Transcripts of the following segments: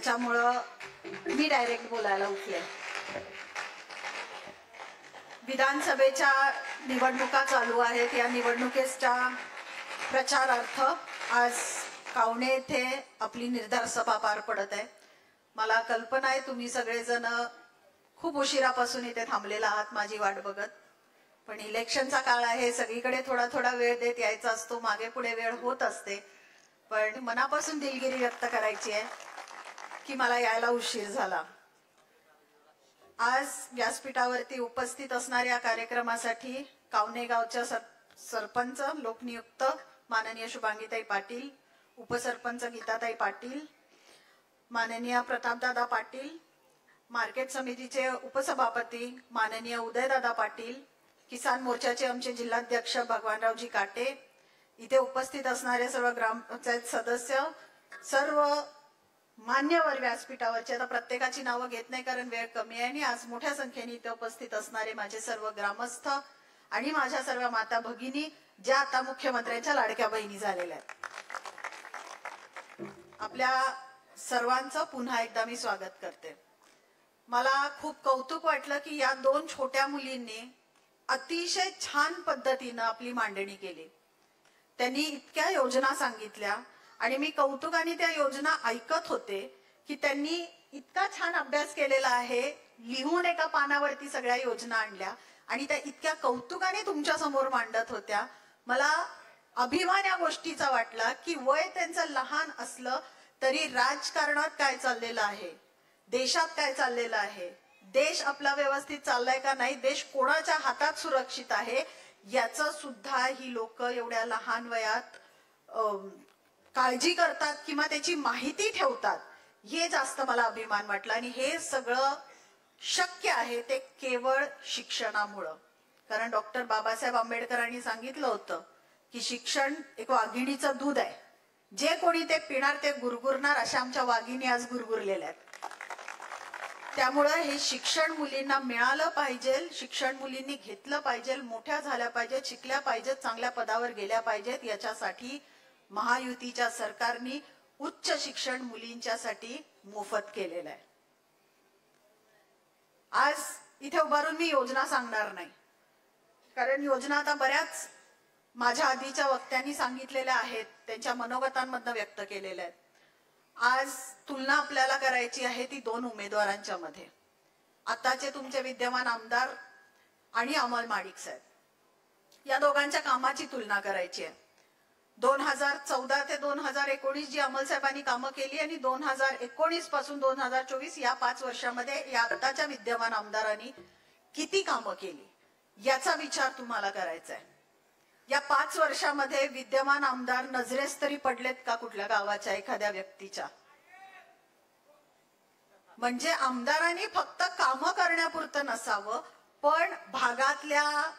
त्याच्यामुळं मी डायरेक्ट बोलायला उठले। विधानसभेच्या निवडणुका चालू आहेत। या निवडणुकीच्या प्रचारार्थ आज कावणे येथे आपली निर्धार सभा पार पडत आहे। मला कल्पना आहे तुम्ही सगळेजण खूप उशिरापासून इथे थांबलेला आहात माझी वाट बघत, पण इलेक्शनचा काळ आहे, सगळीकडे थोडा थोडा वेळ देत यायचा असतो, मागे पुढे वेळ होत असते, पण मनापासून दिलगिरी व्यक्त करायची आहे की मला यायला उशीर झाला। आज व्यासपीठावरती उपस्थित असणाऱ्या कार्यक्रमासाठी कावणे गावच्या सरपंच लोकनियुक्त माननीय शुभांगीताई पाटील, उपसरपंच गीताताई पाटील, माननीय प्रतापदादा पाटील, मार्केट समितीचे उपसभापती माननीय उदयदादा पाटील, किसान मोर्चाचे आमचे जिल्हाध्यक्ष भगवानरावजी काटे, इथे उपस्थित असणारे सर्व ग्रामपंचायत सदस्य, सर्व मान्यवर व्यासपीठावरचे, आता प्रत्येकाची नावं घेत नाही कारण वेळ कमी आहे, आणि आज मोठ्या संख्येने इथे उपस्थित असणारे माझे सर्व ग्रामस्थ आणि माझ्या सर्व माता भगिनी ज्या आता मुख्यमंत्र्यांच्या लाडक्या बहिणी झालेल्या आहेत, आपल्या सर्वांचं पुन्हा एकदा मी स्वागत करते। मला खूप कौतुक वाटलं की या दोन छोट्या मुलींनी अतिशय छान पद्धतीने आपली मांडणी केली। त्यांनी इतक्या योजना सांगितल्या आणि मी कौतुकाने त्या योजना ऐकत होते की त्यांनी इतका छान अभ्यास केलेला आहे, लिहून एका पानावरती सगळ्या योजना आणल्या आणि त्या इतक्या कौतुकाने तुमच्या समोर मांडत होत्या। मला अभिमान या गोष्टीचा वाटला की वय त्यांचं लहान असलं तरी राजकारणात काय चाललेलं आहे, देशात काय चाललेलं आहे, देश आपला व्यवस्थित चाललाय का नाही, देश कोणाच्या हातात सुरक्षित आहे याचं सुद्धा ही लोक एवढ्या लहान वयात काळजी करतात किंवा त्याची माहिती ठेवतात, हे जास्त मला अभिमान वाटला। आणि हे सगळं शक्य आहे ते केवळ शिक्षणामुळं, कारण डॉक्टर बाबासाहेब आंबेडकरांनी सांगितलं होतं की शिक्षण एक वाघिणीचं दूध आहे, जे कोणी ते पिणार ते गुरगुरणार, अशा आमच्या वाघिणी आज गुरगुरलेल्या आहेत। त्यामुळे हे शिक्षण मुलींना मिळालं पाहिजे, शिक्षण मुलींनी घेतलं पाहिजे, मोठ्या झाल्या पाहिजेत, शिकल्या पाहिजेत, चांगल्या पदावर गेल्या पाहिजेत, याच्यासाठी महायुतीच्या सरकारने उच्च शिक्षण मुलींच्यासाठी मोफत केलेलं आहे। आज इथे उभारून मी योजना सांगणार नाही, कारण योजना आता बऱ्याच माझ्या आधीच्या वक्त्यांनी सांगितलेल्या आहेत, त्यांच्या मनोगतांमधनं व्यक्त केलेल्या आहेत। आज तुलना आपल्याला करायची आहे ती दोन उमेदवारांच्या मध्ये, आताचे तुमचे विद्यमान आमदार आणि अमल माडिक साहेब, या दोघांच्या कामाची तुलना करायची आहे। 2014 ते 2019 जी अमल साहेबांनी कामं केली आणि 2019 पासून 2024 या 5 वर्षामध्ये या आताच्या विद्यमान आमदारांनी किती कामं केली याचा विचार तुम्हाला करायचा आहे। या 5 वर्षामध्ये विद्यमान आमदार नजरेस तरी पडलेत का कुठल्या गावाच्या एखाद्या व्यक्तीच्या? म्हणजे आमदारांनी फक्त कामं करण्यापुरतं नसावं, पण भागातल्या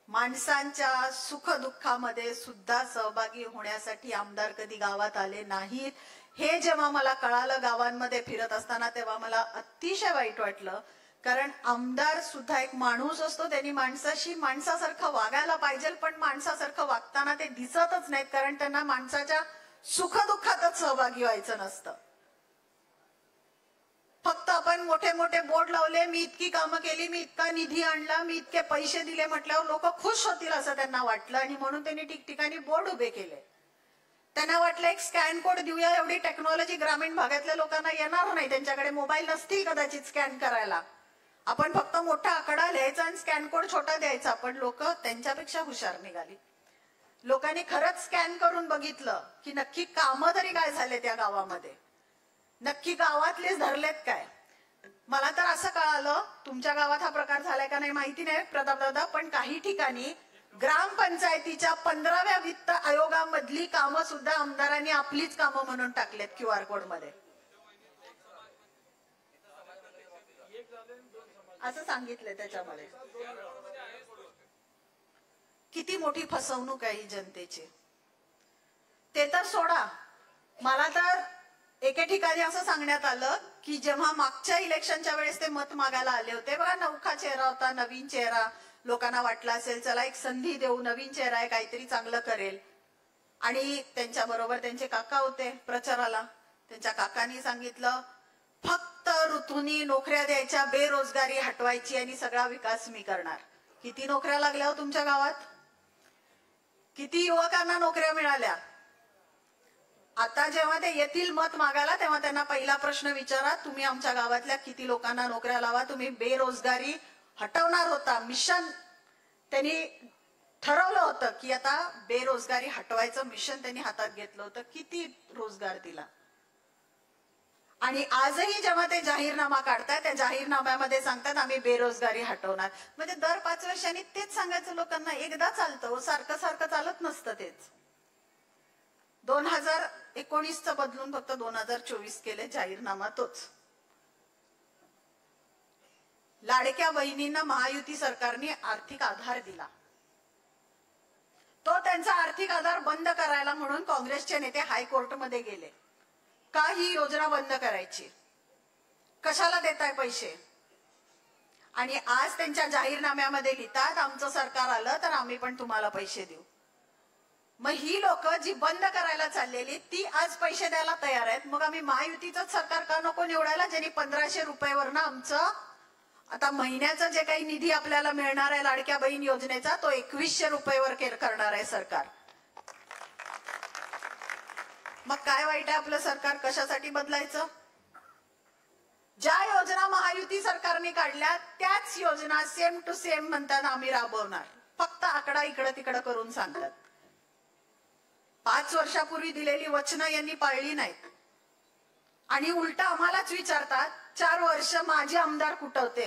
माणसांच्या सुखदुःखामध्ये सुद्धा सहभागी होण्यासाठी आमदार कधी गावात आले नाहीत। हे जेव्हा मला कळालं गावांमध्ये फिरत असताना, तेव्हा मला अतिशय वाईट वाटलं, कारण आमदार सुद्धा एक माणूस असतो, त्यांनी माणसाशी माणसासारखं वागायला पाहिजे, पण माणसासारखं वागताना ते दिसतच नाहीत, कारण त्यांना माणसाच्या सुखदुःखातच सहभागी व्हायचं नसतं। फक्त आपण मोठे मोठे बोर्ड लावले, मी इतकी कामं केली, मी इतका निधी आणला, मी इतके पैसे दिले म्हटल्यावर लोक खुश होतील असं त्यांना वाटलं आणि म्हणून त्यांनी ठिकठिकाणी बोर्ड उभे केले। त्यांना वाटलं एक स्कॅन कोड देऊया, एवढी टेक्नॉलॉजी ग्रामीण भागातल्या लोकांना येणार नाही, त्यांच्याकडे मोबाईल नसतील कदाचित स्कॅन करायला, आपण फक्त मोठा आकडा लिहायचा आणि स्कॅन कोड छोटा द्यायचा, पण लोक त्यांच्यापेक्षा हुशार निघाली। लोकांनी खरंच स्कॅन करून बघितलं की नक्की कामं तरी काय झाले त्या गावामध्ये, नक्की गावातलेच धरलेत काय। मला तर असं कळालं, तुमच्या गावात हा प्रकार झालाय का नाही माहिती नाही प्रतापदादा, पण काही ठिकाणी ग्रामपंचायतीच्या 15व्या वित्त आयोगामधली कामं सुद्धा आमदारांनी आपलीच कामं म्हणून टाकलेत QR कोड मध्ये, असं सांगितलंय। त्याच्यामध्ये किती मोठी फसवणूक आहे ही जनतेची, ते तर सोडा। मला तर एके ठिकाणी असं सांगण्यात आलं की जेव्हा मागच्या इलेक्शनच्या वेळेस ते मत मागायला आले होते बघा, नवखा चेहरा होता, नवीन चेहरा, लोकांना वाटलं असेल चला एक संधी देऊ, नवीन चेहरा आहे काहीतरी चांगलं करेल, आणि त्यांच्या बरोबर त्यांचे काका होते प्रचाराला, त्यांच्या काकांनी सांगितलं फक्त ऋतूनी नोकऱ्या द्यायच्या, बेरोजगारी हटवायची आणि सगळा विकास मी करणार. किती नोकऱ्या लागल्या हो तुमच्या गावात? किती युवकांना नोकऱ्या मिळाल्या? आता जेव्हा ते येतील मत मागायला तेव्हा त्यांना पहिला प्रश्न विचारा, तुम्ही आमच्या गावातल्या किती लोकांना नोकऱ्या लावा. तुम्ही बेरोजगारी हटवणार होता, मिशन त्यांनी ठरवलं होतं की आता बेरोजगारी हटवायचं मिशन त्यांनी हातात घेतलं होतं. किती रोजगार दिला? आणि आजही जेव्हा ते जाहीरनामा काढतात त्या जाहीरनाम्यामध्ये सांगतात आम्ही बेरोजगारी हटवणार. म्हणजे दर 5 वर्षांनी तेच सांगायचं लोकांना. एकदा चालतं, सारखं सारखं चालत नसतं. तेच 2019चं बदलून फक्त 2024 केले जाहीरनामा तोच. लाडक्या बहिणींना महायुती सरकारने आर्थिक आधार दिला. तो त्यांचा आर्थिक आधार बंद करायला म्हणून काँग्रेसचे नेते हायकोर्टमध्ये गेले. का ही योजना बंद करायची? कशाला देताय पैसे? आणि आज त्यांच्या जाहीरनाम्यामध्ये लिहितात आमचं सरकार आलं तर आम्ही पण तुम्हाला पैसे देऊ. मग ही लोक जी बंद करायला चाललेली ती आज पैसे द्यायला तयार आहेत. मग आम्ही महायुतीचं सरकार का नको निवडायला, ज्यांनी 1500 रुपयावरनं आमचं आता महिन्याचं जे काही निधी आपल्याला मिळणार आहे लाडक्या बहीण योजनेचा तो 2100 रुपयावर करणार आहे सरकार. मग काय वाईट आहे आपलं सरकार? कशासाठी बदलायचं? ज्या योजना महायुती सरकारने काढल्या त्याच योजना सेम टू सेम म्हणताना आम्ही राबवणार. फक्त आकडा इकडं तिकडं करून सांगतात. 5 वर्षापूर्वी दिलेली वचनं यांनी पाळली नाहीत आणि उलटा आम्हालाच विचारतात 4 वर्ष माझे आमदार कुठं होते?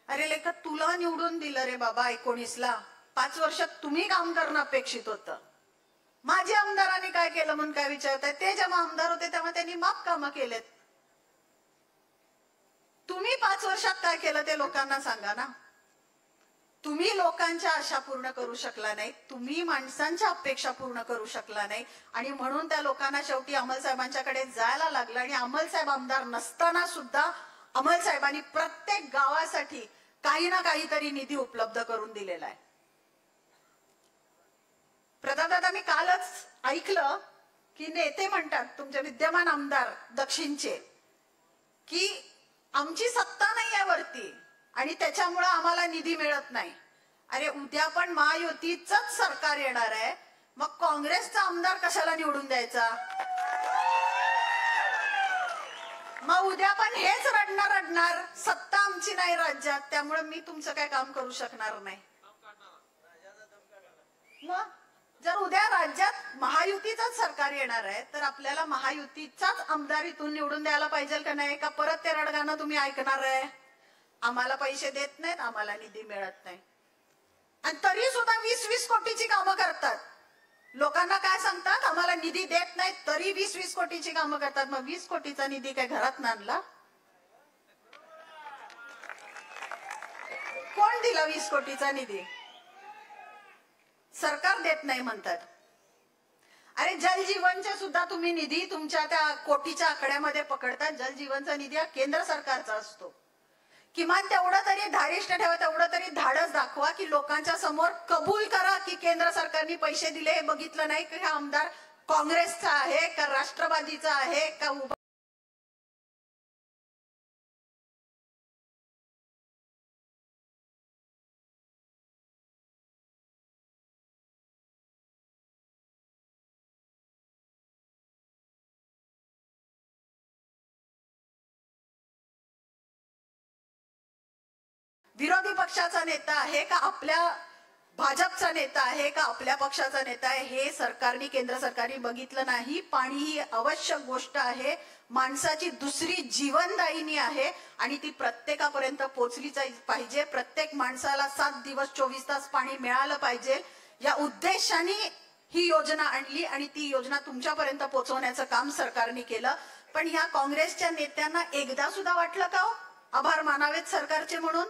अरे लेखा, तुला निवडून दिलं रे बाबा 19ला. 5 वर्षात तुम्ही काम करणं अपेक्षित होतं. माझे आमदारांनी काय केलं म्हणून काय विचारताय? ते जेव्हा आमदार होते तेव्हा त्यांनी माप कामं केलेत. तुम्ही 5 वर्षात काय केलं ते लोकांना सांगा ना. तुम्ही लोकांच्या आशा पूर्ण करू शकला नाही, तुम्ही माणसांच्या अपेक्षा पूर्ण करू शकला नाही आणि म्हणून त्या लोकांना शेवटी अमल साहेबांच्याकडे जायला लागलं. आणि अमल साहेब आमदार नसताना सुद्धा अमल साहेबांनी प्रत्येक गावासाठी काही ना काहीतरी निधी उपलब्ध करून दिलेला आहे. प्रतापदादा, मी कालच ऐकलं की नेते म्हणतात तुमचे विद्यमान आमदार दक्षिणचे की आमची सत्ता नाही आहे वरती आणि त्याच्यामुळे आम्हाला निधी मिळत नाही. अरे उद्या पण महायुतीच सरकार येणार आहे, मग काँग्रेसचा आमदार कशाला निवडून द्यायचा? मग उद्या पण हेच रडणार सत्ता आमची नाही राज्यात, त्यामुळे मी तुमचं काय काम करू शकणार नाही. मग जर उद्या राज्यात महायुतीचंच सरकार येणार आहे तर आपल्याला महायुतीचाच आमदार इथून निवडून द्यायला पाहिजे का नाही? का परत ते रडगाणं तुम्ही ऐकणार आहे? आम्हाला पैसे देत नाहीत, आम्हाला निधी मिळत नाही आणि तरी सुद्धा 20-20 कोटीची कामं करतात. लोकांना काय सांगतात? आम्हाला निधी देत नाहीत तरी 20-20 कोटीची कामं करतात. मग 20 कोटीचा निधी काय घरात आणला? कोण दिला 20 कोटीचा निधी? सरकार देत नाही म्हणतात. अरे जल जीवनचे सुद्धा तुम्ही निधी तुमच्या त्या कोटीच्या आकड्यामध्ये पकडतात. जल जीवनचा निधी हा केंद्र सरकारचा असतो. किमान तेवढं तरी धारिष्ट ठेवा, तेवढं तरी धाडस दाखवा की लोकांच्या समोर कबूल करा की केंद्र सरकारने पैसे दिले. हे बघितलं नाही की हा आमदार काँग्रेसचा आहे का राष्ट्रवादीचा आहे का विरोधी पक्षाचा नेता आहे का आपल्या भाजपचा नेता आहे का आपल्या पक्षाचा नेता आहे हे सरकारने केंद्र सरकारने बघितलं नाही. पाणी ही आवश्यक गोष्ट आहे, माणसाची दुसरी जीवनदायिनी आहे आणि ती प्रत्येकापर्यंत पोहोचलीच पाहिजे. प्रत्येक माणसाला 7 दिवस 24 तास पाणी मिळालं पाहिजे या उद्देशाने ही योजना आणली आणि ती योजना तुमच्यापर्यंत पोहोचवण्याचं काम सरकारने केलं. पण ह्या काँग्रेसच्या नेत्यांना एकदा सुद्धा वाटलं का हो आभार मानावेत सरकारचे म्हणून?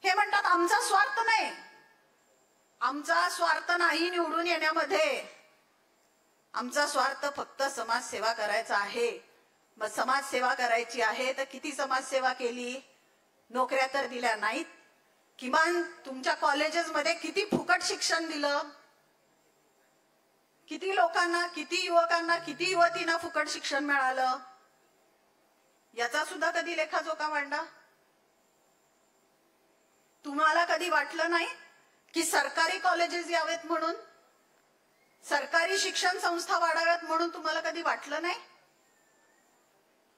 हे म्हणतात आमचा स्वार्थ नाही, आमचा स्वार्थ नाही निवडून येण्यामध्ये, आमचा स्वार्थ फक्त समाजसेवा करायचा आहे. मग समाजसेवा करायची आहे तर किती समाजसेवा केली? नोकऱ्या तर दिल्या नाहीत. किमान तुमच्या कॉलेजेसमध्ये किती फुकट शिक्षण दिलं? किती लोकांना, किती युवकांना, किती युवतींना फुकट शिक्षण मिळालं याचा सुद्धा कधी लेखाजोखा मांडा. तुम्हाला कधी वाटलं नाही की सरकारी कॉलेजेस यावेत म्हणून, सरकारी शिक्षण संस्था वाढाव्यात म्हणून तुम्हाला कधी वाटलं नाही?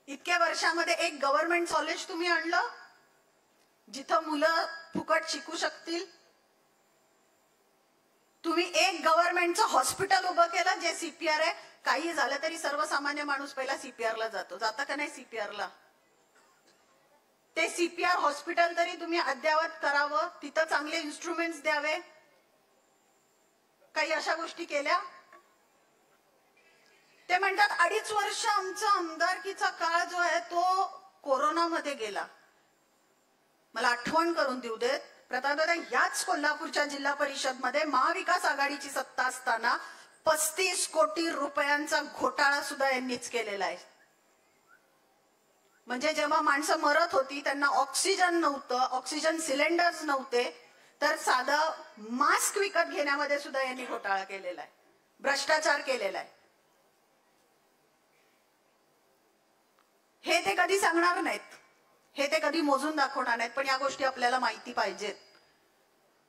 इतक्या वर्षामध्ये एक गव्हर्नमेंट कॉलेज तुम्ही आणलं जिथं मुलं फुकट शिकू शकतील? तुम्ही एक गव्हर्नमेंटचं हॉस्पिटल उभं केलं जे सीपीआर आहे. काही झालं तरी सर्वसामान्य माणूस पहिला सीपीआरला जातो, जाता का नाही सीपीआरला? ते सीपीआर हॉस्पिटल तरी तुम्ही अद्ययावत करावं, तिथं चांगले इन्स्ट्रुमेंट्स द्यावे. काही अशा गोष्टी केल्या? ते म्हणतात 2.5 वर्ष आमचा आमदारकीचा काळ जो आहे तो कोरोनामध्ये गेला. मला आठवण करून देऊ देत, प्रतापदादा, याच कोल्हापूरच्या जिल्हा परिषद मध्ये महाविकास आघाडीची सत्ता असताना 35 कोटी रुपयांचा घोटाळा सुद्धा यांनीच केलेला आहे. म्हणजे जेव्हा माणसं मरत होती त्यांना ऑक्सिजन नव्हतं, ऑक्सिजन सिलेंडर्स नव्हते, तर साधं मास्क विकत घेण्यामध्ये सुद्धा यांनी घोटाळा केलेला आहे, भ्रष्टाचार केलेला आहे. हे ते कधी सांगणार नाहीत, हे ते कधी मोजून दाखवणार नाहीत, पण या गोष्टी आपल्याला माहिती पाहिजेत.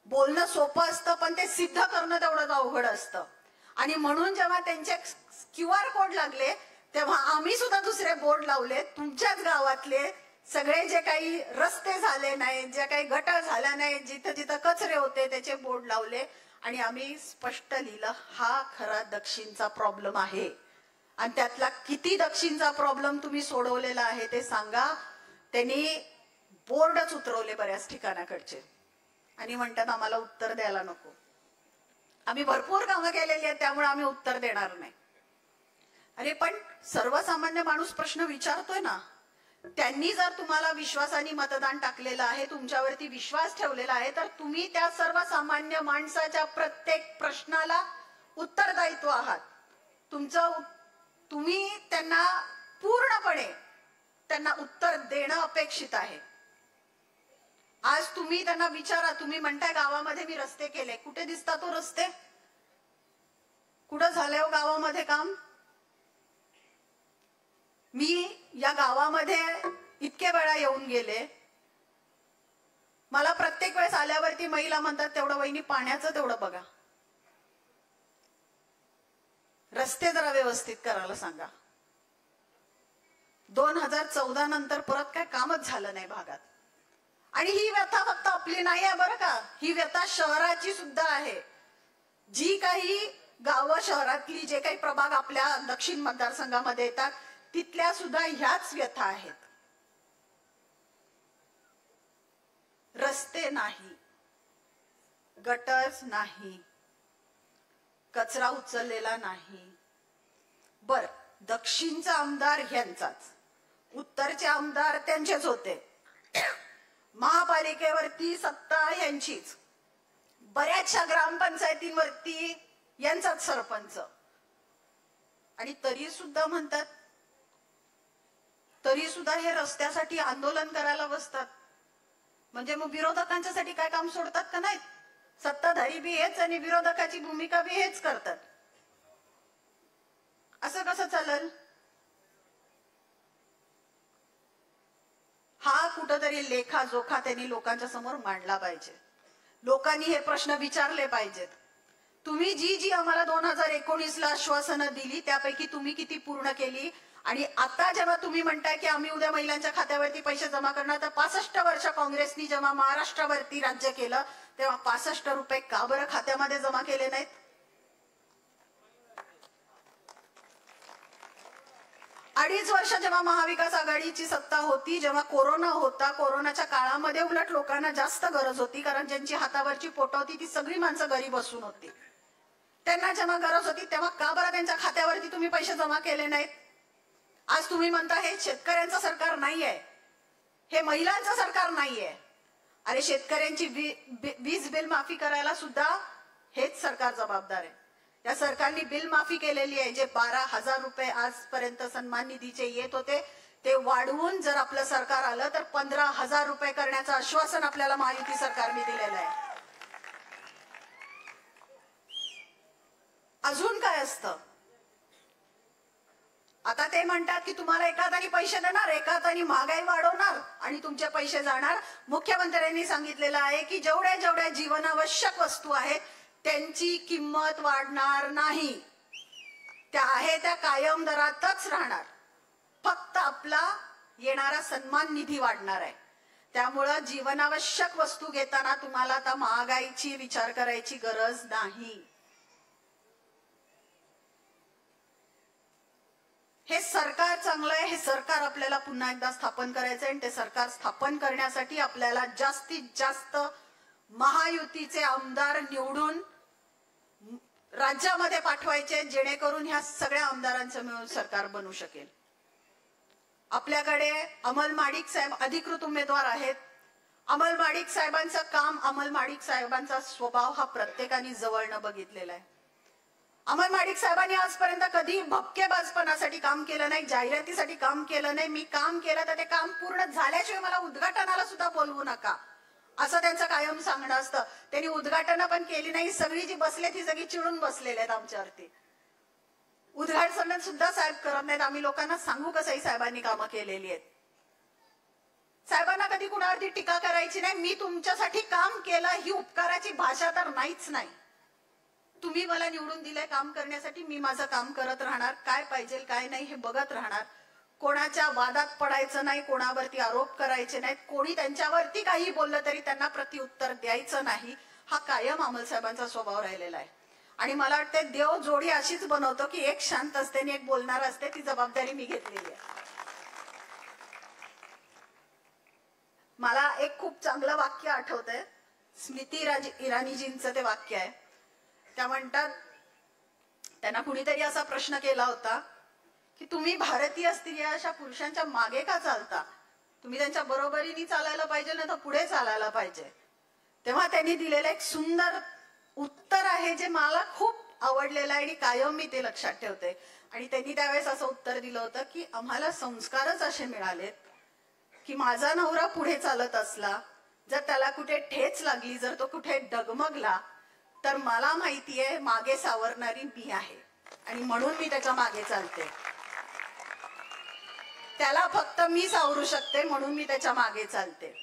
बोलणं सोपं असतं पण ते सिद्ध करणं तेवढंच अवघड असतं. आणि म्हणून जेव्हा त्यांचे QR कोड लागले तेव्हा आम्ही सुद्धा दुसरे बोर्ड लावले. तुमच्याच गावातले सगळे जे काही रस्ते झाले नाहीत, जे काही गटर झाल्या नाहीत, जिथं जिथं कचरे होते त्याचे बोर्ड लावले आणि आम्ही स्पष्ट लिहिलं हा खरा दक्षिणचा प्रॉब्लेम आहे. आणि त्यातला किती दक्षिणचा प्रॉब्लेम तुम्ही सोडवलेला आहे ते सांगा. त्यांनी बोर्डच उतरवले बऱ्याच ठिकाणाकडचे आणि म्हणतात आम्हाला उत्तर द्यायला नको. आम्ही भरपूर कामं केलेली आहेत त्यामुळे आम्ही उत्तर देणार नाही. अरे पण सर्वसामान्य माणूस प्रश्न विचारतोय ना. त्यांनी जर तुम्हाला विश्वासाने मतदान टाकलेलं आहे, तुमच्यावरती विश्वास ठेवलेला आहे, तर तुम्ही त्या सर्वसामान्य माणसाच्या प्रत्येक प्रश्नाला उत्तरदायित्व आहात. तुम्ही त्यांना पूर्णपणे त्यांना उत्तर देणं अपेक्षित आहे. आज तुम्ही त्यांना विचारा, तुम्ही म्हणताय गावामध्ये मी रस्ते केले, कुठे दिसतात तो रस्ते? कुठं झाले हो गावामध्ये काम? मी या गावामध्ये इतके वेळा येऊन गेले, मला प्रत्येक वेळेस आल्यावरती महिला म्हणतात तेवढं वहिनी पाण्याचं तेवढं बघा, रस्ते जरा व्यवस्थित करायला सांगा. 2014 नंतर परत काय कामच झालं नाही भागात. आणि ही व्यथा फक्त आपली नाही आहे बरं का, ही व्यथा शहराची सुद्धा आहे. जी काही गावं शहरातली जे काही प्रभाग आपल्या दक्षिण मतदारसंघामध्ये येतात तिथल्या सुद्धा ह्याच व्यथा आहेत. रस्ते नाही, गटर्स नाही, कचरा उचललेला नाही. बर, दक्षिणचा आमदार ह्यांचाच, उत्तरचे आमदार त्यांचेच होते, महापालिकेवरती सत्ता यांचीच, बऱ्याचशा ग्रामपंचायतींवरती यांचाच सरपंच. आणि तरी सुद्धा म्हणतात, तरी सुद्धा हे रस्त्यासाठी आंदोलन करायला बसतात. म्हणजे मग विरोधकांच्यासाठी काय काम सोडतात का नाहीत? सत्ताधारी बी हेच आणि विरोधकाची भूमिका बी हेच करतात. असं कसं चालेल? हा कुठंतरी लेखाजोखा त्यांनी लोकांच्या समोर मांडला पाहिजे. लोकांनी हे प्रश्न विचारले पाहिजेत. तुम्ही जी आम्हाला 2019ला आश्वासनं दिली त्यापैकी तुम्ही किती पूर्ण केली? आणि आता जेव्हा तुम्ही म्हणताय की आम्ही उद्या महिलांच्या खात्यावरती पैसे जमा करणार, तर 65 वर्ष काँग्रेसनी जेव्हा महाराष्ट्रावरती राज्य केलं तेव्हा 65 रुपये का बरं खात्यामध्ये जमा केले नाहीत? 2.5 वर्ष जेव्हा महाविकास आघाडीची सत्ता होती, जेव्हा कोरोना होता, कोरोनाच्या काळामध्ये उलट लोकांना जास्त गरज होती, कारण ज्यांची हातावरची पोट होती ती सगळी माणसं घरी बसून होती. त्यांना जेव्हा गरज होती तेव्हा का बरं त्यांच्या खात्यावरती तुम्ही पैसे जमा केले नाहीत? आज तुम्ही म्हणता हे शेतकऱ्यांचं सरकार नाहीये, हे महिलांचं सरकार नाहीये. अरे शेतकऱ्यांची वीज बिल माफी करायला सुद्धा हेच सरकार जबाबदार आहे. त्या सरकारने बिल माफी केलेली आहे. जे 12,000 रुपये आजपर्यंत सन्मान निधीचे येत होते ते वाढवून जर आपलं सरकार आलं तर 15,000 रुपये करण्याचं आश्वासन आपल्याला महायुती सरकारने दिलेलं आहे. अजून काय असतं? आता ते म्हणतात की तुम्हाला एका हाताने पैसे देणार, एका हाताने महागाई वाढवणार आणि तुमचे पैसे जाणार. मुख्यमंत्र्यांनी सांगितलेलं आहे की जेवढ्या जेवढ्या जीवनावश्यक वस्तू आहेत त्यांची किंमत वाढणार नाही, त्या आहे त्या कायम दरातच राहणार. फक्त आपला येणारा सन्मान निधी वाढणार आहे. त्यामुळं जीवनावश्यक वस्तू घेताना तुम्हाला आता महागाईची विचार करायची गरज नाही. हे सरकार चांगलं आहे. हे सरकार आपल्याला पुन्हा एकदा स्थापन करायचंय आणि ते सरकार स्थापन करण्यासाठी आपल्याला जास्तीत जास्त महायुतीचे आमदार निवडून राज्यामध्ये पाठवायचे, जेणेकरून ह्या सगळ्या आमदारांचं मिळून सरकार बनू शकेल. आपल्याकडे अमल माडिक साहेब अधिकृत उमेदवार आहेत. अमल माडिक साहेबांचं काम, अमल माडिक साहेबांचा स्वभाव हा प्रत्येकाने जवळनं बघितलेला आहे. अमल माडिक साहेबांनी आजपर्यंत कधी भपकेबाजपणासाठी काम केलं नाही, जाहिरातीसाठी काम केलं नाही. मी काम केलं तर ते काम पूर्ण झाल्याशिवाय मला उद्घाटनाला सुद्धा बोलवू नका, असं त्यांचं कायम सांगणं असतं. त्यांनी उद्घाटन पण केली नाही. सगळी जी बसले ती सगळी चिडून बसलेले आहेत आमच्यावरती. उद्घाटन सुद्धा साहेब करत नाहीत. आम्ही लोकांना सांगू कसंही साहेबांनी कामं केलेली आहेत. साहेबांना कधी कुणावरती टीका करायची नाही. मी तुमच्यासाठी काम केलं ही उपकाराची भाषा तर नाहीच नाही. तुम्ही मला निवडून दिलंय काम करण्यासाठी, मी माझं काम करत राहणार. काय पाहिजे काय नाही हे बघत राहणार. कोणाच्या वादात पडायचं नाही, कोणावरती आरोप करायचे नाहीत. कोणी त्यांच्यावरती काही बोललं तरी त्यांना प्रत्युत्तर द्यायचं नाही. हा कायम अमल साहेबांचा स्वभाव राहिलेला आहे. आणि मला वाटतं देव जोडी अशीच बनवतो की एक शांत असते आणि एक बोलणार असते. ती जबाबदारी मी घेतलेली आहे. मला एक खूप चांगलं वाक्य आठवतंय. स्मृती इराणीजींचं ते वाक्य आहे. त्या म्हणतात, त्यांना कुणीतरी असा प्रश्न केला होता की तुम्ही भारतीय स्त्रिया अशा पुरुषांच्या मागे का चालता? तुम्ही त्यांच्या बरोबरीने चालायला पाहिजे, नाही तर पुढे चालायला पाहिजे. तेव्हा त्यांनी दिलेलं एक सुंदर उत्तर आहे जे मला खूप आवडलेलं आहे आणि कायम मी ते लक्षात ठेवते. आणि त्यांनी त्यावेळेस असं उत्तर दिलं होतं की आम्हाला संस्कारच असे मिळालेत की माझा नवरा पुढे चालत असला, जर त्याला कुठे ठेच लागली, जर तो कुठे डगमगला, तर मला माहितीये मागे सावरणारी मी आहे आणि म्हणून मी त्याच्या मागे चालते. त्याला फक्त मी सावरू शकते म्हणून मी त्याच्या मागे चालते.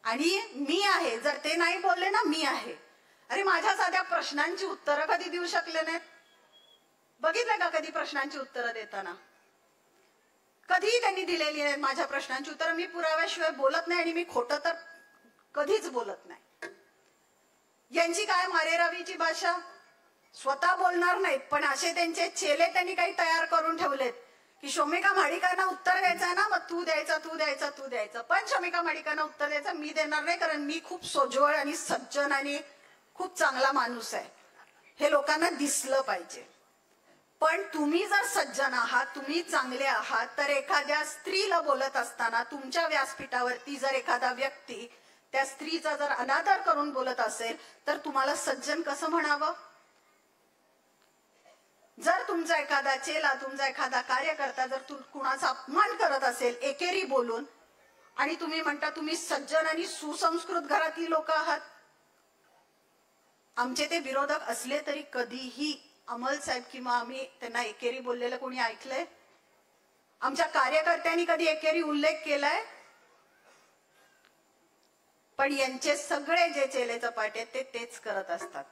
आणि मी आहे, जर ते नाही बोलले ना मी आहे. अरे माझ्या साध्या प्रश्नांची उत्तरं कधी देऊ शकले नाहीत? बघितलं का कधी प्रश्नांची उत्तरं देताना? कधीही त्यांनी दिलेली नाहीत माझ्या प्रश्नांची उत्तरं. मी पुराव्याशिवाय बोलत नाही आणि मी खोटं तर कधीच बोलत नाही. यांची काय मारेरावीची भाषा, स्वतः बोलणार नाहीत पण असे त्यांचे चेले त्यांनी काही तयार करून ठेवलेत की शोमिका माडिकांना उत्तर द्यायचं ना, मग तू द्यायचं. पण शोमिका माडिकांना उत्तर द्यायचं मी देणार नाही, कारण मी खूप सोज्वळ आणि सज्जन आणि खूप चांगला माणूस आहे. हे लोकांना दिसलं पाहिजे. पण तुम्ही जर सज्जन आहात, तुम्ही चांगले आहात, तर एखाद्या स्त्रीला बोलत असताना तुमच्या व्यासपीठावरती जर एखादा व्यक्ती त्या स्त्रीचा जर अनादर करून बोलत असेल तर तुम्हाला सज्जन कसं म्हणावं? जर तुमचा एखादा चेला, तुमचा एखादा कार्यकर्ता जर कुणाचा अपमान करत असेल एकेरी बोलून, आणि तुम्ही म्हणता तुम्ही सज्जन आणि सुसंस्कृत घरातली लोक आहात. आमचे ते विरोधक असले तरी कधीही अमल साहेब किंवा आम्ही त्यांना एकेरी बोललेलं कोणी ऐकलंय? आमच्या कार्यकर्त्यांनी कधी एकेरी उल्लेख केलाय? पण यांचे सगळे जे चेले चपाटे ते तेच करत असतात.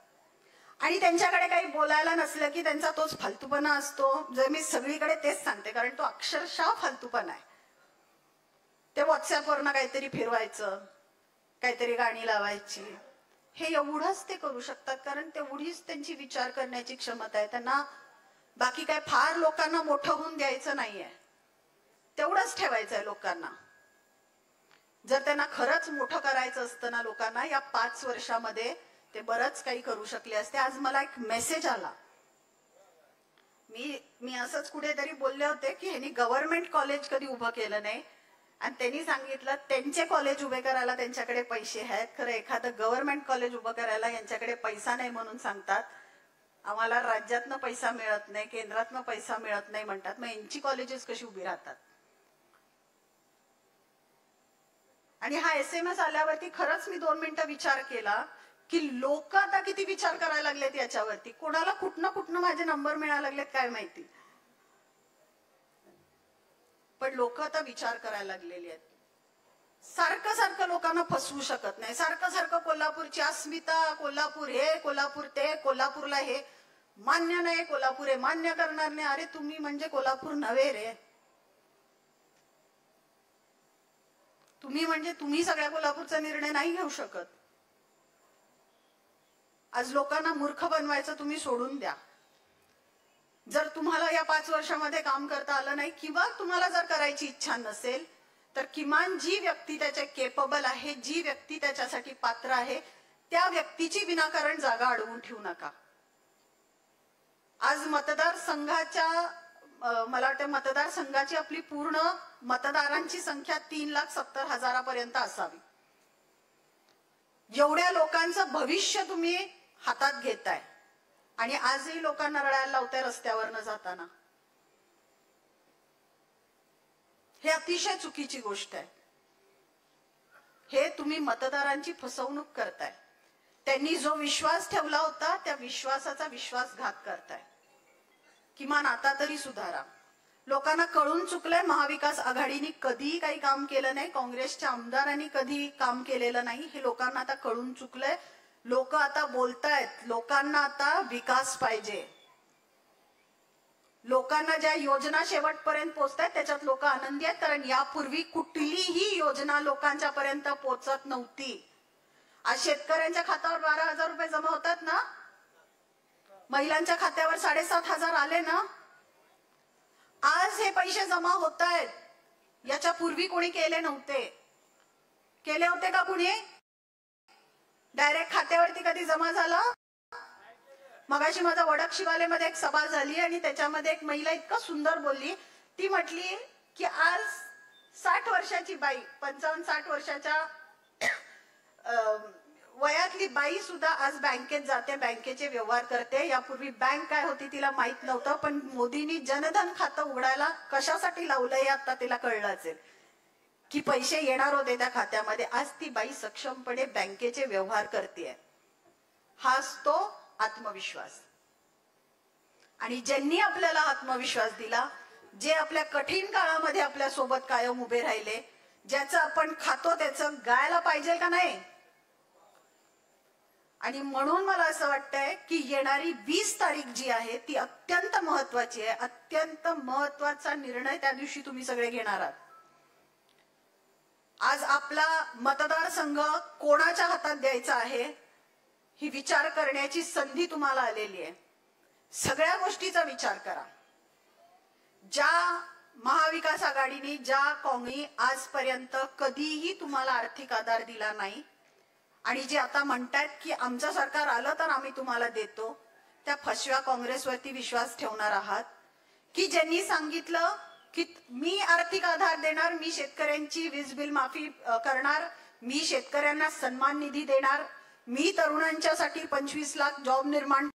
आणि त्यांच्याकडे काही बोलायला नसलं की त्यांचा तोच फालतूपणा असतो. जर मी सगळीकडे तेच सांगते, कारण तो अक्षरशः फालतूपणा आहे. ते व्हॉट्सअपवरनं काहीतरी फिरवायचं, काहीतरी गाणी लावायची, हे एवढंच ते करू शकतात, कारण तेवढीच त्यांची विचार करण्याची क्षमता आहे. त्यांना बाकी काय फार लोकांना मोठं होऊन द्यायचं नाहीये, तेवढंच ठेवायचंय लोकांना. जर त्यांना खरंच मोठं करायचं असतं ना लोकांना, या 5 वर्षामध्ये ते बरंच काही करू शकले असते. आज मला एक मेसेज आला, मी असंच कुठेतरी बोलले होते की ह्यांनी गव्हर्नमेंट कॉलेज कधी उभं केलं नाही, आणि त्यांनी सांगितलं त्यांचे कॉलेज उभे करायला त्यांच्याकडे पैसे आहेत. खरं एखादं गव्हर्नमेंट कॉलेज उभं करायला यांच्याकडे पैसा नाही म्हणून सांगतात. आम्हाला राज्यातनं पैसा मिळत नाही, केंद्रातनं पैसा मिळत नाही म्हणतात. मग यांची कॉलेजेस कशी उभी राहतात? आणि हा SMS आल्यावरती खरंच मी 2 मिनिटं विचार केला की लोक आता किती विचार करायला लागलेत याच्यावरती. कोणाला कुठनं माझे नंबर मिळायला लागलेत काय माहिती, पण लोक आता विचार करायला लागलेली आहेत. सारखं लोकांना फसवू शकत नाही. सारखं कोल्हापूरची अस्मिता, कोल्हापूर हे, कोल्हापूर ते, कोल्हापूरला हे मान्य नाही, कोल्हापूर हे मान्य करणार नाही. अरे तुम्ही म्हणजे कोल्हापूर नव्हे रे. तुम्ही सगळ्या कोल्हापूरचा निर्णय नाही घेऊ शकत. आज लोकांना मूर्ख बनवायचं तुम्ही सोडून द्या. जर तुम्हाला या 5 वर्षामध्ये काम करता आलं नाही किंवा तुम्हाला जर करायची इच्छा नसेल तर किमान जी व्यक्ती त्याच्या केपेबल आहे, जी व्यक्ती त्याच्यासाठी पात्र आहे, त्या व्यक्तीची विनाकारण जागा अडवून ठेवू नका. आज मतदारसंघाच्या मला वाटतं मतदारसंघाची आपली पूर्ण मतदारांची संख्या 3,70,000 असावी. एवढ्या लोकांचं भविष्य तुम्ही हातात घेताय आणि आजही लोकांना रडायला लावताय रस्त्यावरनं जाताना. हे अतिशय चुकीची गोष्ट आहे. हे तुम्ही मतदारांची फसवणूक करताय. त्यांनी जो विश्वास ठेवला होता त्या विश्वासाचा विश्वासघात करताय. किमान आता तरी सुधारा. लोकांना कळून चुकलंय महाविकास आघाडीने कधीही काही काम केलं नाही, काँग्रेसच्या आमदारांनी कधी काम केलेलं नाही. हे लोकांना आता कळून चुकलंय. लोक आता बोलतायत, लोकांना आता विकास पाहिजे. लोकांना ज्या योजना शेवटपर्यंत पोहोचतायत त्याच्यात लोक आनंदी आहेत, कारण यापूर्वी कुठलीही योजना लोकांच्या पर्यंत पोहोचत नव्हती. आज शेतकऱ्यांच्या खात्यावर 12,000 रुपये जमा होतात ना, महिलांच्या खात्यावर 7,500 आले ना. आज हे पैसे जमा होत आहेत. याच्या पूर्वी कोणी केले नव्हते. केले होते का कुणी? डायरेक्ट खात्यावरती कधी जमा झाला? मगाशी माझा वडक शिवालेमध्ये एक सभा झाली आणि त्याच्यामध्ये एक महिला इतकं सुंदर बोलली. ती म्हटली की आज 60 वर्षाची बाई, 55-60 वर्षाच्या वयातली बाई सुद्धा आज बँकेत जाते, बँकेचे व्यवहार करते. यापूर्वी बँक काय होती तिला माहित नव्हतं, पण मोदींनी जनधन खातं उघडायला कशासाठी लावलंय आता तिला कळलं असेल की पैसे येणार होते त्या खात्यामध्ये. आज ती बाई सक्षमपणे बँकेचे व्यवहार करते. हाच तो आत्मविश्वास. आणि ज्यांनी आपल्याला आत्मविश्वास दिला, जे आपल्या कठीण काळामध्ये आपल्या सोबत कायम उभे राहिले, ज्याचं आपण खातो त्याचं गायला पाहिजे का नाही. आणि म्हणून मला असं वाटतंय की येणारी 20 तारीख जी आहे ती अत्यंत महत्वाची आहे. अत्यंत महत्वाचा निर्णय त्या दिवशी तुम्ही सगळे घेणार आहात. आज आपला मतदारसंघ कोणाच्या हातात द्यायचा आहे ही विचार करण्याची संधी तुम्हाला आलेली आहे. सगळ्या गोष्टीचा विचार करा. ज्या महाविकास आघाडीने, ज्या काँग्रेसने आजपर्यंत कधीही तुम्हाला आर्थिक आधार दिला नाही आणि जे आता म्हणतात की आमचं सरकार आलं तर आम्ही तुम्हाला देतो, त्या फसव्या काँग्रेसवरती विश्वास ठेवणार आहात की ज्यांनी सांगितलं की मी आर्थिक आधार देणार, मी शेतकऱ्यांची वीज बिल माफी करणार, मी शेतकऱ्यांना सन्मान निधी देणार, मी तरुणांच्यासाठी 25 लाख जॉब निर्माण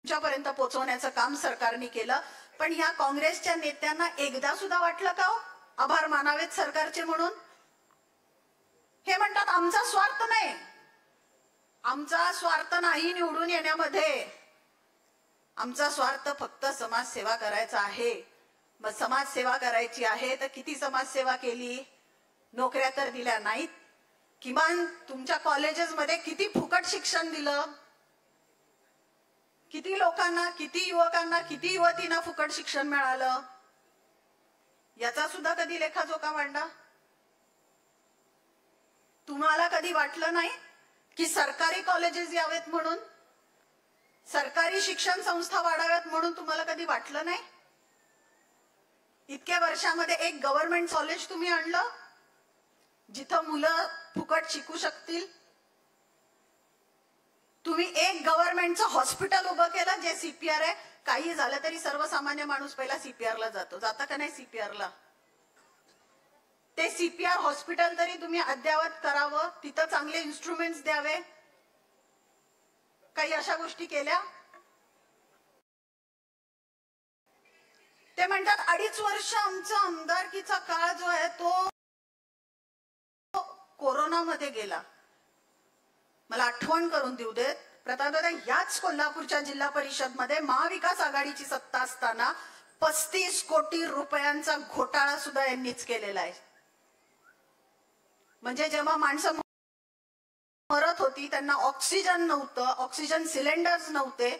पर्यंत पोहोचवण्याचं काम सरकारने केलं. पण ह्या काँग्रेसच्या नेत्यांना एकदा सुद्धा वाटलं का आभार मानावेत सरकारचे म्हणून? हे म्हणतात आमचा स्वार्थ नाही. आमचा स्वार्थ नाही निवडून येण्यामध्ये. आमचा स्वार्थ फक्त समाजसेवा करायचा आहे. मग समाजसेवा करायची आहे तर किती समाजसेवा केली? नोकऱ्या तर दिल्या नाहीत. किमान तुमच्या कॉलेजेसमध्ये किती फुकट शिक्षण दिलं? किती लोकांना, किती युवकांना, किती युवतींना फुकट शिक्षण मिळालं? याचा सुद्धा कधी लेखाजोखा मांडा. तुम्हाला कधी वाटलं नाही की सरकारी कॉलेजेस यावेत म्हणून, सरकारी शिक्षण संस्था वाढाव्यात म्हणून? तुम्हाला कधी वाटलं नाही? इतक्या वर्षामध्ये एक गव्हर्नमेंट कॉलेज तुम्ही आणलं जिथं मुलं फुकट शिकू शकतील? तुम्ही एक गव्हर्नमेंटचं हॉस्पिटल उभं केलं जे सीपीआर आहे. काही झालं तरी सर्वसामान्य माणूस पहिला सीपीआरला जातो. जाता का नाही सीपीआरला? ते सीपीआर हॉस्पिटल तरी तुम्ही अद्ययावत करावं, तिथं चांगले इन्स्ट्रुमेंट्स द्यावे. काही अशा गोष्टी केल्या? ते म्हणतात 2.5 वर्ष आमचा आमदारकीचा काळ जो आहे तो कोरोनामध्ये गेला. मला आठवण करून देऊ देत, प्रतापदादा, याच कोल्हापूरच्या जिल्हा परिषद मध्ये महाविकास आघाडीची सत्ता असताना 35 कोटी रुपयांचा घोटाळा सुद्धा यांनीच केलेला आहे. म्हणजे जेव्हा माणसं मरत होती त्यांना ऑक्सिजन नव्हतं, ऑक्सिजन सिलेंडर्स नव्हते,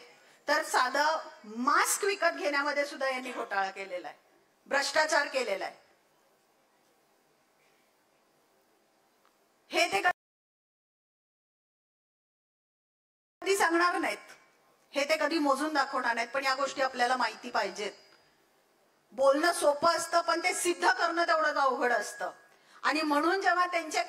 तर साधं मास्क विकत घेण्यामध्ये सुद्धा यांनी घोटाळा केलेला आहे, भ्रष्टाचार केलेला आहे. हे ते कधी सांगणार नाहीत, हे ते कधी मोजून दाखवणार नाहीत, पण या गोष्टी आपल्याला माहिती पाहिजेत. बोलणं सोपं असतं पण ते सिद्ध करणं तेवढंच अवघड असतं. आणि म्हणून जेव्हा त्यांचे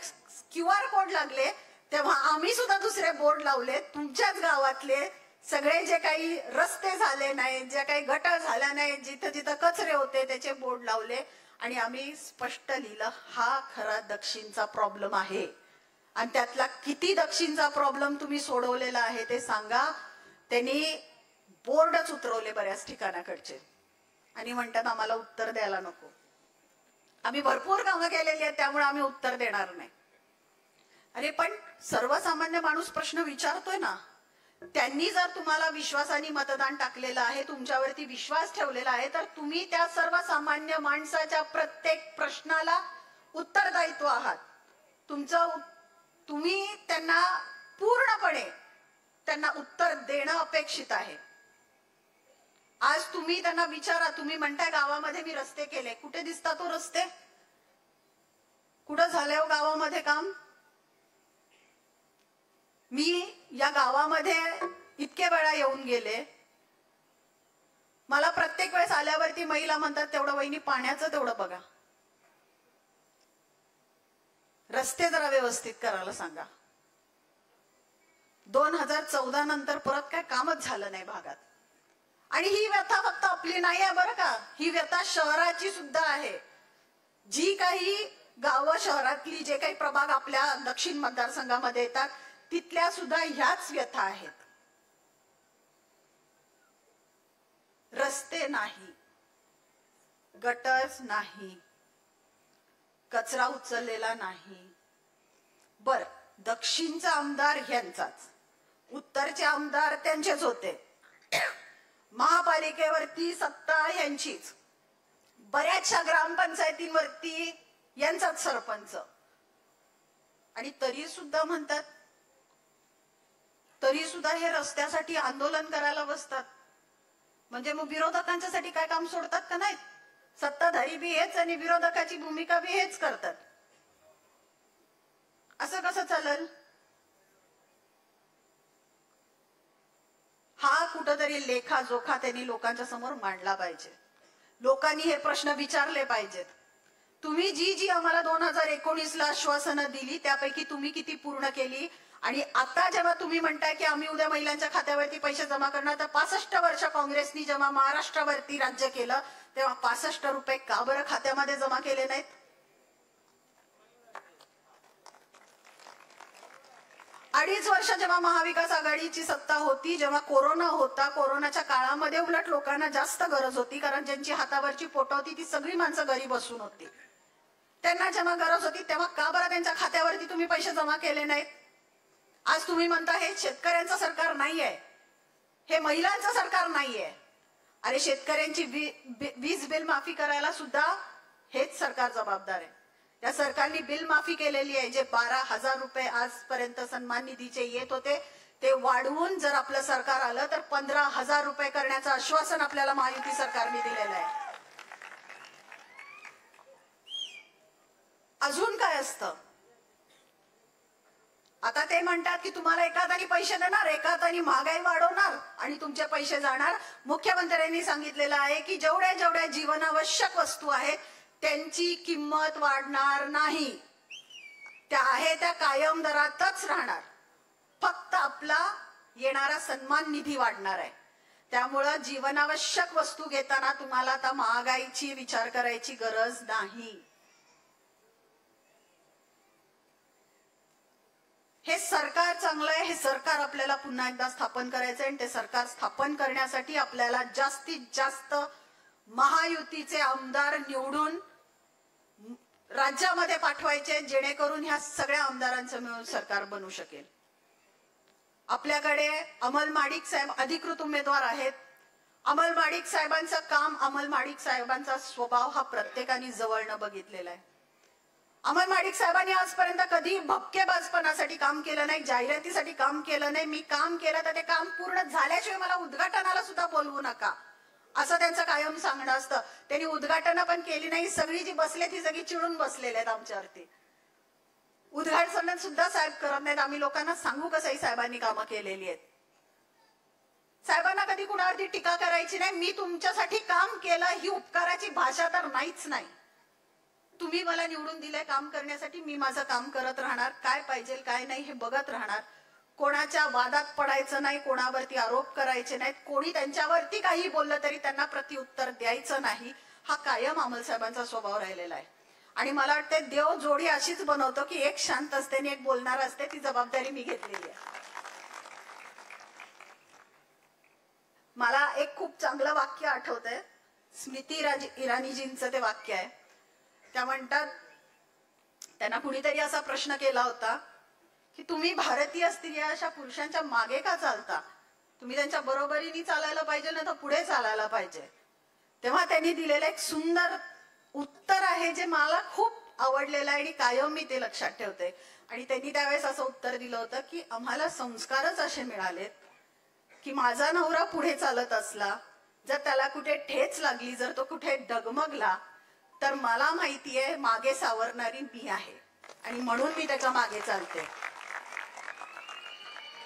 QR कोड लागले तेव्हा आम्ही सुद्धा दुसरे बोर्ड लावले. तुमच्याच गावातले सगळे जे काही रस्ते झाले नाहीत, जे काही गटर झाल्या नाहीत, जिथं जिथं कचरे होते त्याचे बोर्ड लावले आणि आम्ही स्पष्ट लिहिलं, हा खरा दक्षिणचा प्रॉब्लेम आहे आणि त्यातला किती दक्षिणचा प्रॉब्लेम तुम्ही सोडवलेला आहे ते सांगा. त्यांनी बोर्डच उतरवले बऱ्याच ठिकाणाकडचे आणि म्हणतात आम्हाला उत्तर द्यायला नको. आम्ही भरपूर कामं केलेली आहेत त्यामुळे आम्ही उत्तर देणार नाही. अरे पण सर्वसामान्य माणूस प्रश्न विचारतोय ना. त्यांनी जर तुम्हाला विश्वासाने मतदान टाकलेलं आहे, तुमच्यावरती विश्वास ठेवलेला आहे, तर तुम्ही त्या सर्वसामान्य माणसाच्या प्रत्येक प्रश्नाला उत्तरदायित्व आहात. तुम्ही त्यांना पूर्णपणे त्यांना उत्तर देणं अपेक्षित आहे. आज तुम्ही त्यांना विचारा, तुम्ही म्हणताय गावामध्ये मी रस्ते केले, कुठे दिसतात तो रस्ते? कुठं झाले हो गावामध्ये काम? मी या गावामध्ये इतके वेळा येऊन गेले, मला प्रत्येक वेळेस आल्यावरती महिला म्हणतात तेवढं वहिनी पाण्याचं तेवढं बघा, रस्ते जरा व्यवस्थित करायला सांगा. 2014 नंतर परत काय कामच झालं नाही भागात. आणि ही व्यथा फक्त आपली नाही आहे बरं का, ही व्यथा शहराची सुद्धा आहे. जी काही गावं शहरातली जे काही प्रभाग आपल्या दक्षिण मतदारसंघामध्ये येतात तिथल्या सुद्धा ह्याच व्यथा आहेत. रस्ते नाही, गटर्स नाही, कचरा उचललेला नाही. बर, दक्षिणचा आमदार ह्यांचाच, उत्तरचे आमदार त्यांचेच होते, महापालिकेवरती सत्ता यांचीच, बऱ्याचशा ग्रामपंचायतींवरती यांचाच सरपंच, आणि तरी सुद्धा म्हणतात, तरी सुद्धा हे रस्त्यासाठी आंदोलन करायला बसतात. म्हणजे मग विरोधकांच्यासाठी काय काम सोडतात का नाहीत? सत्ताधारी बी हेच आणि विरोधकाची भूमिका बी हेच करतात. असं कसं चालेल? हा कुठंतरी लेखाजोखा त्यांनी लोकांच्या समोर मांडला पाहिजे. लोकांनी हे प्रश्न विचारले पाहिजेत. तुम्ही जी आम्हाला 2019ला आश्वासनं दिली त्यापैकी तुम्ही किती पूर्ण केली? आणि आता जेव्हा तुम्ही म्हणताय की आम्ही उद्या महिलांच्या खात्यावरती पैसे जमा करणार, तर 65 वर्ष काँग्रेसनी जेव्हा महाराष्ट्रावरती राज्य केलं तेव्हा 65 रुपये का बरं खात्यामध्ये जमा केले नाहीत? अडीच वर्ष जेव्हा महाविकास आघाडीची सत्ता होती, जेव्हा कोरोना होता, कोरोनाच्या काळामध्ये उलट लोकांना जास्त गरज होती, कारण ज्यांची हातावरची पोट होती ती सगळी माणसं घरी बसून होती. त्यांना जेव्हा गरज होती तेव्हा का बरं त्यांच्या खात्यावरती तुम्ही पैसे जमा केले नाहीत? आज तुम्ही म्हणता हे शेतकऱ्यांचं सरकार नाहीये, हे महिलांचं सरकार नाहीये. अरे शेतकऱ्यांची वीज बिल माफी करायला सुद्धा हेच सरकार जबाबदार आहे. त्या सरकारने बिल माफी केलेली आहे. जे 12,000 रुपये आजपर्यंत सन्मान निधीचे येत होते ते वाढवून जर आपलं सरकार आलं तर 15,000 रुपये करण्याचं आश्वासन आपल्याला महायुती सरकारने दिलेलं आहे. अजून काय असतं? आता ते म्हणतात की तुम्हाला एका हाताने पैसे देणार, एका हाताने महागाई वाढवणार आणि तुमचे पैसे जाणार. मुख्यमंत्र्यांनी सांगितलेलं आहे की जेवढ्या जेवढ्या जीवनावश्यक वस्तू आहेत त्यांची किंमत वाढणार नाही, त्या आहे त्या कायम दरातच राहणार. फक्त आपला येणारा सन्मान निधी वाढणार आहे. त्यामुळं जीवनावश्यक वस्तू घेताना तुम्हाला आता महागाईची विचार करायची गरज नाही. हे सरकार चांगलं आहे, हे सरकार आपल्याला पुन्हा एकदा स्थापन करायचंय आणि ते सरकार स्थापन करण्यासाठी आपल्याला जास्तीत जास्त महायुतीचे आमदार निवडून राज्यामध्ये पाठवायचे, जेणेकरून ह्या सगळ्या आमदारांचं मिळून सरकार बनू शकेल. आपल्याकडे अमल माडिक साहेब अधिकृत उमेदवार आहेत. अमल माडिक साहेबांचं काम, अमल माडिक साहेबांचा स्वभाव हा प्रत्येकाने जवळनं बघितलेला आहे. अमल माडिक साहेबांनी आजपर्यंत कधी भपकेबाजपणासाठी काम केलं नाही, जाहिरातीसाठी काम केलं नाही. मी काम केलं तर ते काम पूर्ण झाल्याशिवाय मला उद्घाटनाला सुद्धा बोलवू नका असं त्यांचं कायम सांगणं असतं. त्यांनी उद्घाटन पण केली नाही. सगळी जी बसले ती सगळी चिडून बसलेले आहेत आमच्यावरती. उद्घाटन सुद्धा साहेब करत नाहीत. आम्ही लोकांना सांगू कसंही साहेबांनी कामं केलेली आहेत. साहेबांना कधी कुणावरती टीका करायची नाही. मी तुमच्यासाठी काम केलं ही उपकाराची भाषा तर नाहीच नाही. तुम्ही मला निवडून दिलंय काम करण्यासाठी, मी माझं काम करत राहणार. काय पाहिजे काय नाही हे बघत राहणार. कोणाच्या वादात पडायचं नाही, कोणावरती आरोप करायचे नाहीत. कोणी त्यांच्यावरती काही बोललं तरी त्यांना प्रत्युत्तर द्यायचं नाही. हा कायम अमल साहेबांचा स्वभाव राहिलेला आहे. आणि मला वाटतं देव जोडी अशीच बनवतो की एक शांत असते आणि एक बोलणार असते. ती जबाबदारी मी घेतलेली आहे. मला एक खूप चांगलं वाक्य आठवतंय. स्मृती इराणीजींचं ते वाक्य आहे. त्या म्हणतात, त्यांना कुणीतरी असा प्रश्न केला होता की तुम्ही भारतीय स्त्रिया अशा पुरुषांच्या मागे का चालता? तुम्ही त्यांच्या बरोबरीने चालायला पाहिजे ना तर पुढे चालायला पाहिजे. तेव्हा त्यांनी दिलेलं एक सुंदर उत्तर आहे जे मला खूप आवडलेलं आहे आणि कायम मी ते लक्षात ठेवते. आणि त्यांनी त्यावेळेस असं उत्तर दिलं होतं की आम्हाला संस्कारच असे मिळालेत की माझा नवरा पुढे चालत असला, जर त्याला कुठे ठेच लागली, जर तो कुठे डगमगला, तर मला माहितीये मागे सावरणारी मी आहे आणि म्हणून मी त्याच्या मागे चालते.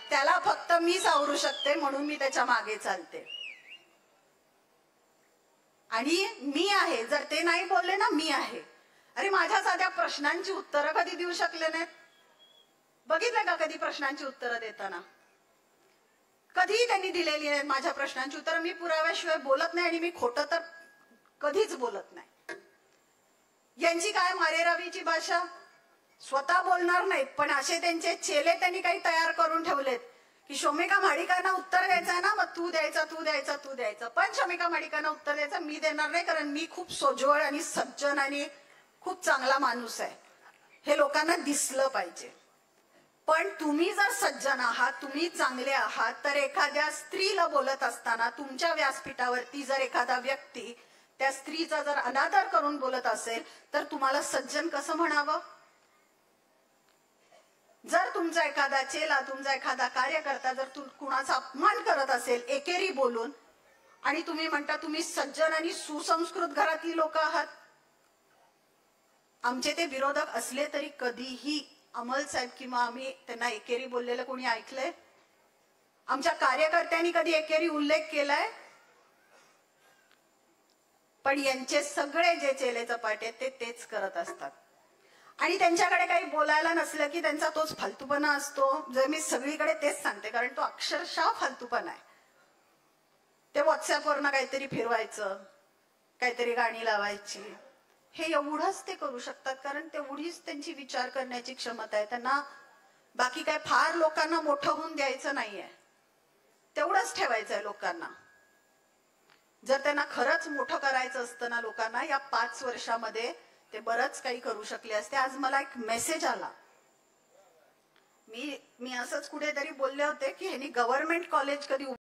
त्याला फक्त मी सावरू शकते म्हणून मी त्याच्या मागे चालते. आणि मी आहे, जर ते नाही बोलले ना मी आहे. अरे माझ्या साध्या प्रश्नांची उत्तरं कधी देऊ शकले नाहीत? बघितलं का कधी प्रश्नांची उत्तरं देताना? कधीही त्यांनी दिलेली नाहीत माझ्या प्रश्नांची उत्तरं. मी पुराव्याशिवाय बोलत नाही आणि मी खोटं तर कधीच बोलत नाही. यांची काय मारेरावीची भाषा, स्वतः बोलणार नाहीत पण असे त्यांचे चेले त्यांनी काही तयार करून ठेवलेत की शोमिका माडिकांना उत्तर द्यायचं ना, मग तू द्यायचं. पण शोमिका माडिकांना उत्तर द्यायचं मी देणार नाही, कारण मी खूप सोज्वळ आणि सज्जन आणि खूप चांगला माणूस आहे. हे लोकांना दिसलं पाहिजे. पण तुम्ही जर सज्जन आहात, तुम्ही चांगले आहात, तर एखाद्या स्त्रीला बोलत असताना तुमच्या व्यासपीठावरती जर एखादा व्यक्ती त्या स्त्रीचा जर अनादर करून बोलत असेल तर तुम्हाला सज्जन कसं म्हणावं? जर तुमचा एखादा चेला, तुमचा एखादा कार्यकर्ता जर कुणाचा अपमान करत असेल एकेरी बोलून, आणि तुम्ही म्हणता तुम्ही सज्जन आणि सुसंस्कृत घरातली लोक आहात. आमचे ते विरोधक असले तरी कधीही अमल साहेब किंवा आम्ही त्यांना एकेरी बोललेलं कोणी ऐकलंय? आमच्या कार्यकर्त्यांनी कधी एकेरी उल्लेख केलाय? पण यांचे सगळे जे चेले चपाटे ते तेच करत असतात. आणि त्यांच्याकडे काही बोलायला नसलं की त्यांचा तोच फालतूपणा असतो. जर मी सगळीकडे तेच सांगते, कारण तो अक्षरशः फालतूपणा आहे. ते व्हॉट्सअपवरनं काहीतरी फिरवायचं, काहीतरी गाणी लावायची, हे एवढंच ते करू शकतात. कारण तेवढीच त्यांची विचार करण्याची क्षमता आहे. त्यांना बाकी काय फार लोकांना मोठं होऊन द्यायचं नाहीये, तेवढंच ठेवायचंय लोकांना. जर त्यांना खरंच मोठं करायचं असतं ना लोकांना, या 5 वर्षामध्ये ते बरंच काही करू शकले असते. आज मला एक मेसेज आला. मी असंच कुठेतरी बोलले होते की ह्यांनी गव्हर्नमेंट कॉलेज कधी